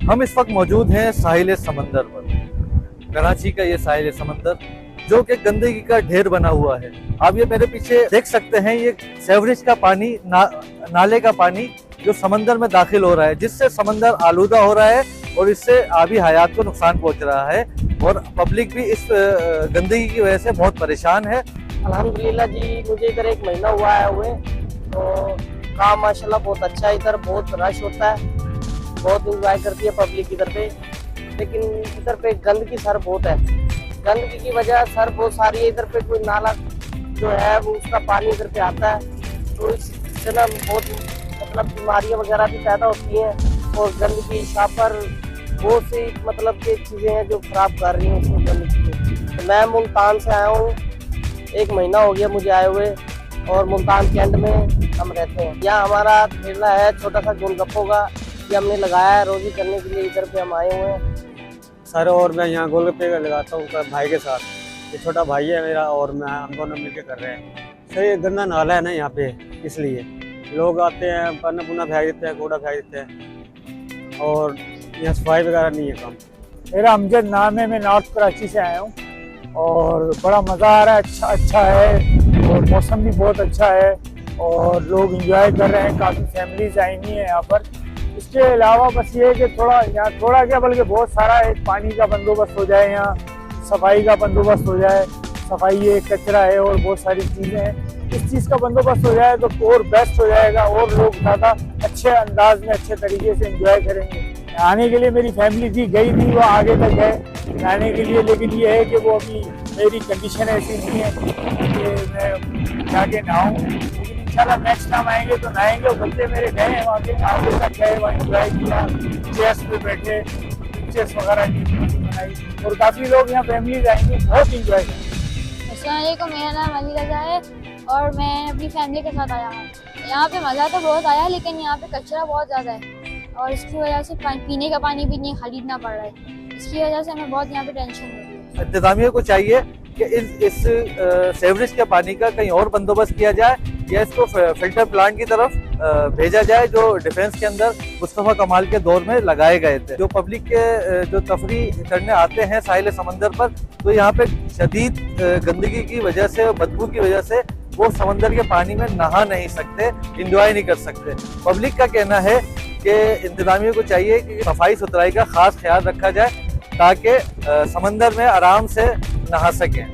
हम इस वक्त मौजूद हैं साहिल समंदर पर। कराची का ये साहिल समंदर जो कि गंदगी का ढेर बना हुआ है। आप ये मेरे पीछे देख सकते हैं, ये सेवरेज का पानी नाले का पानी जो समंदर में दाखिल हो रहा है, जिससे समंदर आलूदा हो रहा है और इससे आबी हयात को नुकसान पहुंच रहा है और पब्लिक भी इस गंदगी की वजह से बहुत परेशान है। अल्हम्दुलिल्लाह जी, मुझे इधर 1 महीना हुआ है हुए, तो काम माशाल्लाह बहुत अच्छा है। इधर बहुत रश होता है, बहुत इंजॉय करती है पब्लिक इधर पे। लेकिन इधर पे गंदगी सर बहुत है, गंदगी की वजह सर बहुत सारी है। इधर पे कोई नाला जो है वो उसका पानी इधर पे आता है, तो इससे ना बहुत मतलब बीमारियां वगैरह भी पैदा होती हैं। और गंदगी शापर बहुत सी मतलब की चीज़ें हैं जो खराब कर रही हैं इसको गंदगी। तो मैं मुल्तान से आया हूँ, 1 महीना हो गया मुझे आए हुए, और मुल्तान के एंड में हम रहते हैं। यहाँ हमारा ठेला है छोटा सा गोलगप्पों का, ये हमने लगाया है रोजी करने के लिए। इधर पे हम आए हुए हैं सर, और मैं यहाँ गोलगप्पे का लगाता हूँ भाई के साथ। ये छोटा भाई है मेरा और मैं, हम दोनों मिलकर कर रहे हैं। सर, ये गंदा नाला है ना यहाँ पे, इसलिए लोग आते हैं, पन्ना पुन्ना फेंक देते हैं, कूड़ा फेंक देते हैं, और यहाँ सफाई वगैरह नहीं है काम। मेरा अमजद नाम है, मैं नॉर्थ कराची से आया हूँ और बड़ा मज़ा आ रहा है। अच्छा है और मौसम भी बहुत अच्छा है और लोग एंजॉय कर रहे हैं। काफ़ी फैमिलीज आई हुई हैं यहाँ पर। इसके अलावा बस ये है कि थोड़ा यहाँ थोड़ा क्या बल्कि बहुत सारा एक पानी का बंदोबस्त हो जाए, यहाँ सफाई का बंदोबस्त हो जाए। सफाई है, कचरा है और बहुत सारी चीज़ें हैं। इस चीज़ का बंदोबस्त हो जाए तो और बेस्ट हो जाएगा और लोग ज़्यादा अच्छे अंदाज में अच्छे तरीके से एंजॉय करेंगे। आने के लिए मेरी फैमिली थी, गई थी, वो आगे तक है आने के लिए, लेकिन ये है कि वो अभी मेरी कंडीशन ऐसी नहीं है कि मैं जाके नहाऊँ। लेकिन इंशाल्लाह नेक्स्ट टाइम आएंगे तो नहाएंगे। और बच्चे मेरे गए हैं वहाँ पे, आगे तक गए, वहाँ इंजॉय किया, चेयर्स पे बैठे, पिक्चर्स वगैरह की बनाई और काफ़ी लोग यहाँ फैमिलीज आएंगे, बहुत इंजॉय करेंगे। अस्सलाम वालेकुम, मेरा नाम अली रज़ा है और मैं अपनी फैमिली के साथ आया हूँ। यहाँ पे मज़ा तो बहुत आया, लेकिन यहाँ पे कचरा बहुत ज़्यादा है और इसकी वजह से पीने का पानी भी नहीं खरीदना पड़ रहा है। इसकी वजह से हमें बहुत यहाँ पे टेंशन हो रही है। इंतजामिया को चाहिए कि इस सेवरेज के पानी का कहीं और बंदोबस्त किया जाए या इसको फिल्टर प्लांट की तरफ भेजा जाए, जो डिफेंस के अंदर मुस्तफा कमाल के दौर में लगाए गए थे। जो पब्लिक के जो तफरीह करने आते हैं साहिल समंदर पर, तो यहाँ पे शदीद गंदगी की वजह से, बदबू की वजह से वो समंदर के पानी में नहा नहीं सकते, इंजॉय नहीं कर सकते। पब्लिक का कहना है कि इंतजामिया को चाहिए कि सफाई सुथराई का खास ख्याल रखा जाए ताकि समंदर में आराम से नहा सकें।